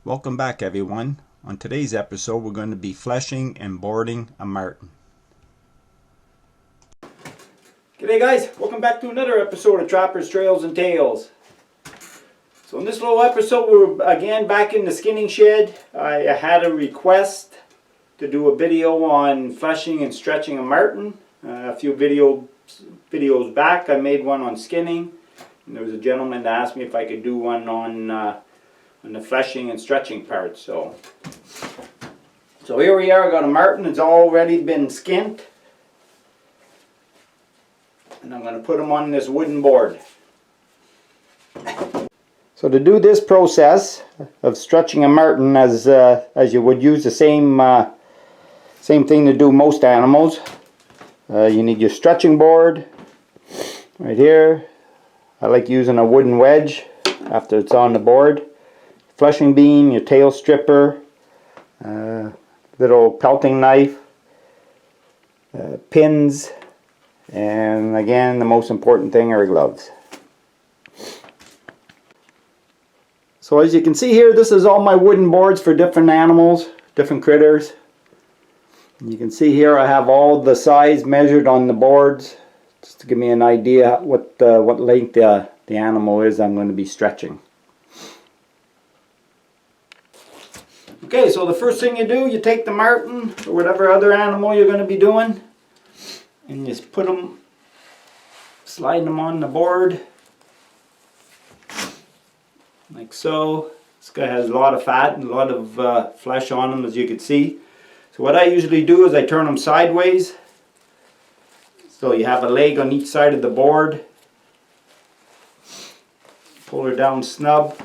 Welcome back, everyone. On today's episode we're going to be fleshing and boarding a marten. G'day guys, welcome back to another episode of Trappers, Trails and Tales. So in this little episode we're again back in the skinning shed. I had a request to do a video on fleshing and stretching a marten. A few videos back I made one on skinning, and there was a gentleman that asked me if I could do one on the fleshing and stretching part. So here we are. I got a marten. It's already been skinned, and I'm going to put them on this wooden board. So to do this process of stretching a marten, as you would use the same thing to do most animals, you need your stretching board right here. I like using a wooden wedge after it's on the board. Fleshing beam, your tail stripper, little pelting knife, pins, and again the most important thing are gloves. So as you can see here, this is all my wooden boards for different animals, different critters. You can see here I have all the size measured on the boards just to give me an idea what length the animal is I'm going to be stretching. Okay, so the first thing you do, you take the marten or whatever other animal you're going to be doing, and just put them, slide them on the board like so. This guy has a lot of fat and a lot of flesh on him, as you can see. So what I usually do is I turn them sideways, so you have a leg on each side of the board. Pull her down snug.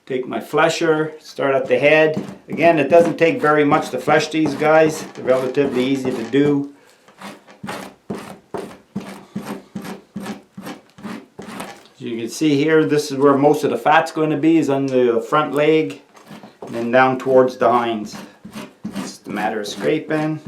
Take my flesher, start at the head. Again, it doesn't take very much to flesh these guys. They're relatively easy to do. As you can see here, this is where most of the fat's going to be, is on the front leg and then down towards the hinds. It's just a matter of scraping.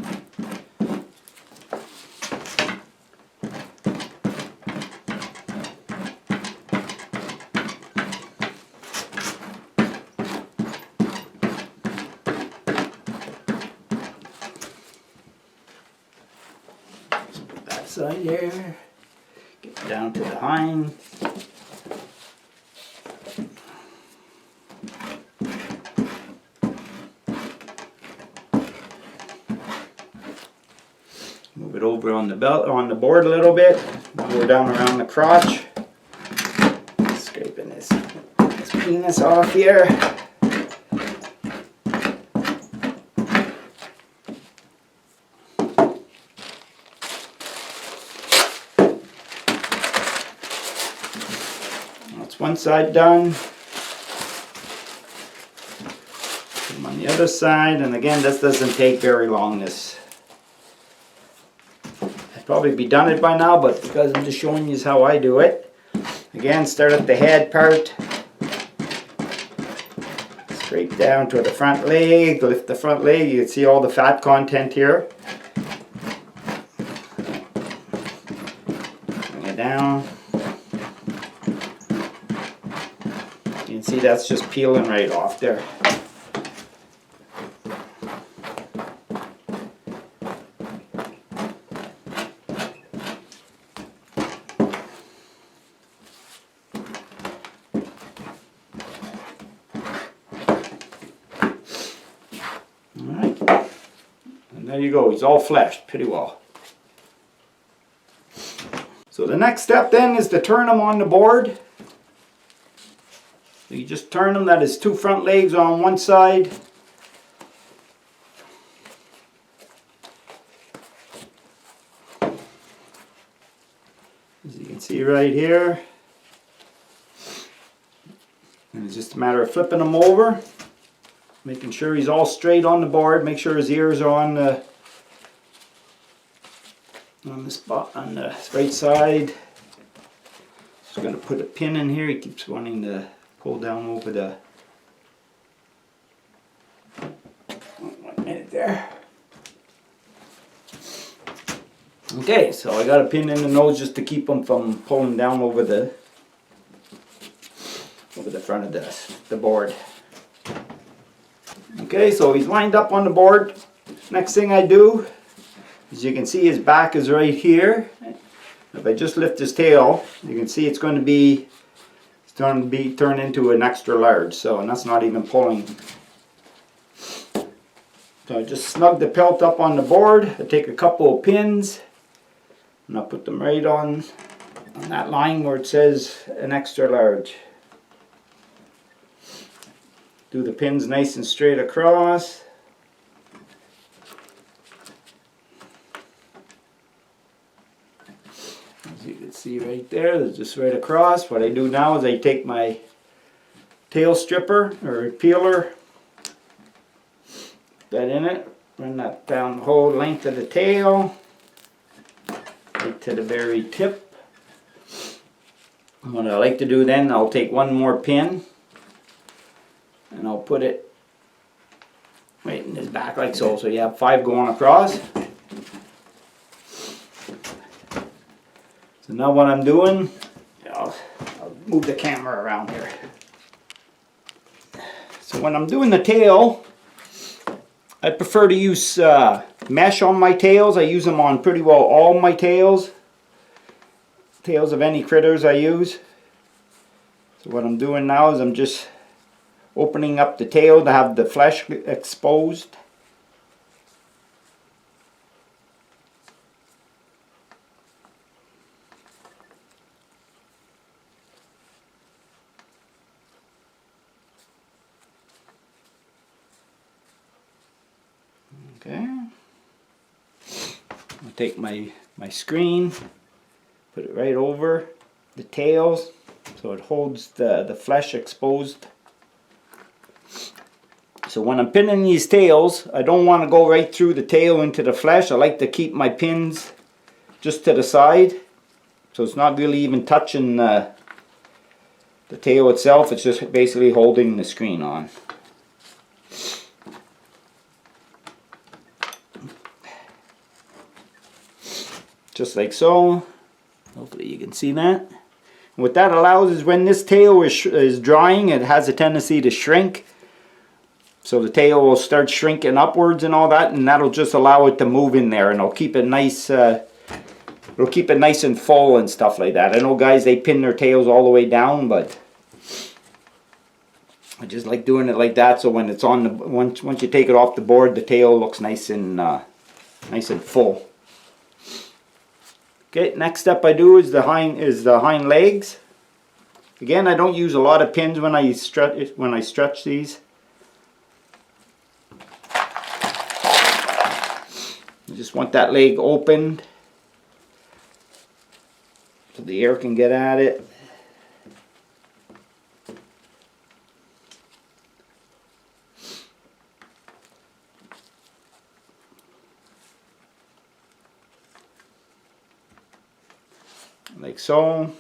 Side here, get down to the hind. Move it over on the belt, on the board a little bit. Go down around the crotch. Scraping this penis off here. One side done. Put them on the other side, and again, this doesn't take very long. This I'd probably be done it by now, but because I'm just showing you how I do it. Again, start at the head part, straight down to the front leg. Lift the front leg. You can see all the fat content here. Bring it down. You can see that's just peeling right off there. Alright, and there you go, he's all fleshed pretty well. So the next step then is to turn him on the board. So you just turn them, that is two front legs on one side. As you can see right here. And it's just a matter of flipping them over. Making sure he's all straight on the board. Make sure his ears are on the spot, on the right side. Just going to put a pin in here. He keeps wanting to pull down over the 1 minute there. Okay, so I got a pin in the nose just to keep them from pulling down over the the front of the board. Okay, so he's lined up on the board. Next thing I do, as you can see, his back is right here. If I just lift his tail, you can see it's going to be turned into an extra large. So, and that's not even pulling. So I just snug the pelt up on the board. I take a couple of pins and I'll put them right on that line where it says an extra large. Do the pins nice and straight across. As you can see right there, they're just right across. What I do now is I take my tail stripper or peeler, that in it, run that down the whole length of the tail, right to the very tip. And what I like to do then, I'll take one more pin and I'll put it right in his back like so. So you have 5 going across. So now what I'm doing, I'll move the camera around here. So when I'm doing the tail, I prefer to use mesh on my tails. I use them on pretty well all my tails. Tails of any critters I use. So what I'm doing now is I'm just opening up the tail to have the flesh exposed. Okay. I'll take my screen, put it right over the tails so it holds the flesh exposed. So when I'm pinning these tails, I don't want to go right through the tail into the flesh. I like to keep my pins just to the side, so it's not really even touching the tail itself. It's just basically holding the screen on. Just like so. Hopefully you can see that. And what that allows is when this tail is drying, it has a tendency to shrink. So the tail will start shrinking upwards and all that, and that'll just allow it to move in there, and it'll keep it nice. It'll keep it nice and full and stuff like that. I know guys, they pin their tails all the way down, but I just like doing it like that. So when it's on the once you take it off the board, the tail looks nice and full. Okay, next step I do is the hind legs. Again, I don't use a lot of pins when I stretch these. I just want that leg opened so the air can get at it. Like so.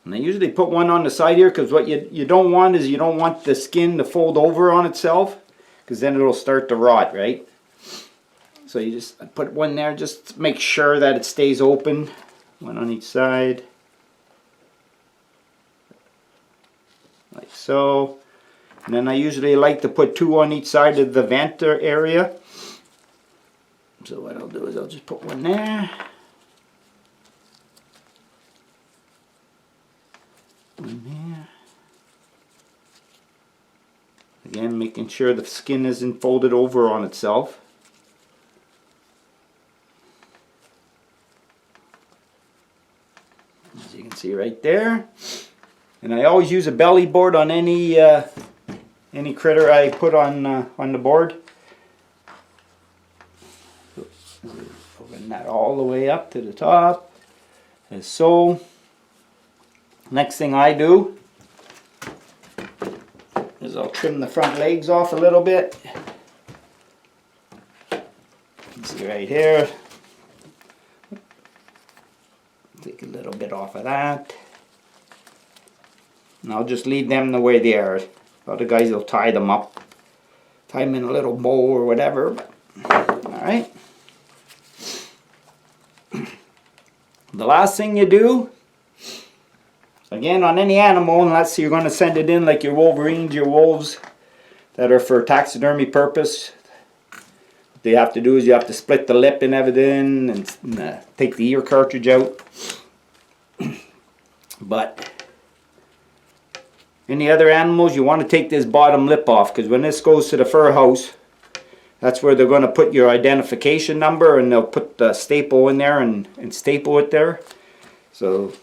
And I usually put one on the side here because what you don't want is you don't want the skin to fold over on itself, because then it'll start to rot, right? So you just put one there, just make sure that it stays open, one on each side, like so. And then I usually like to put 2 on each side of the vent area. So what I'll do is I'll just put one there, one there. Again, making sure the skin isn't folded over on itself. As you can see right there. And I always use a belly board on any critter I put on the board. Open that all the way up to the top, as so. Next thing I do is I'll trim the front legs off a little bit. You can see right here. Take a little bit off of that. And I'll just leave them the way they are. Other guys will tie them up. Tie them in a little bow or whatever. Alright. The last thing you do Again, on any animal, unless you're going to send it in like your wolverines, your wolves that are for taxidermy purpose, what you have to do is you have to split the lip and everything and take the ear cartridge out. But any other animals, you want to take this bottom lip off, because when this goes to the fur house, that's where they're going to put your identification number, and they'll put the staple in there and staple it there. So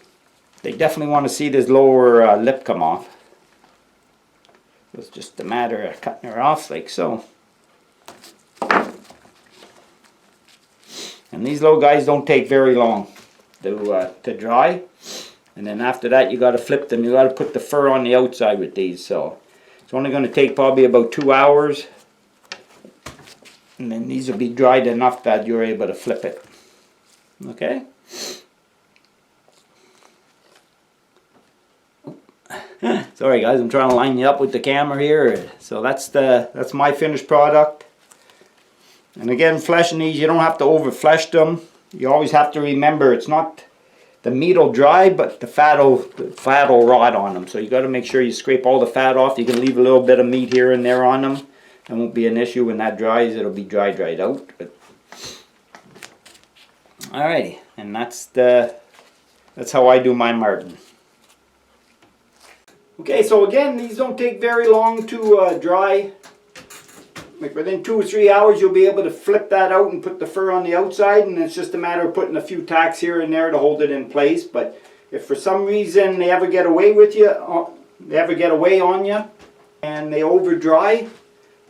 they definitely want to see this lower lip come off. It's just a matter of cutting her off like so. And these little guys don't take very long to dry. And then after that, you got to flip them. You got to put the fur on the outside with these. So it's only going to take probably about 2 hours. And then these will be dried enough that you're able to flip it. Okay? Sorry guys, I'm trying to line you up with the camera here. So that's my finished product. And again, fleshing these, you don't have to over flesh them. You always have to remember, it's not, the meat will dry, but the fat will rot on them. So you got to make sure you scrape all the fat off. You can leave a little bit of meat here and there on them. It won't be an issue when that dries. It'll be dried out. But alrighty, and that's how I do my Marten. Okay, so again, these don't take very long to dry. Like within 2 or 3 hours, you'll be able to flip that out and put the fur on the outside, and it's just a matter of putting a few tacks here and there to hold it in place. But if for some reason they ever get away with you, they ever get away on you, and they over dry,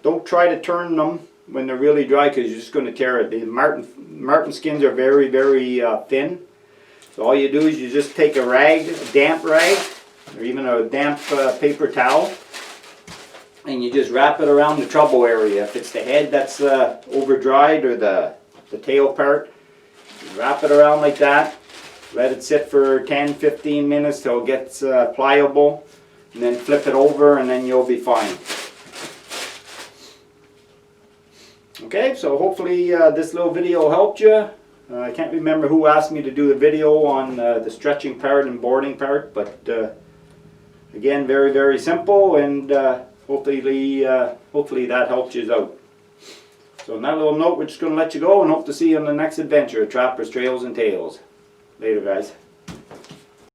don't try to turn them when they're really dry, because you're just going to tear it. The Marten skins are very, very thin. So all you do is you just take a rag, a damp rag, or even a damp paper towel, and you just wrap it around the trouble area. If it's the head that's over dried, or the tail part, you wrap it around like that. Let it sit for 10-15 minutes till it gets pliable, and then flip it over, and then you'll be fine. Okay, so hopefully this little video helped you. I can't remember who asked me to do the video on the stretching part and boarding part, but again, very, very simple, and hopefully that helps you out. So on that little note, we're just going to let you go and hope to see you on the next adventure of Trappers, Trails, and Tales. Later, guys.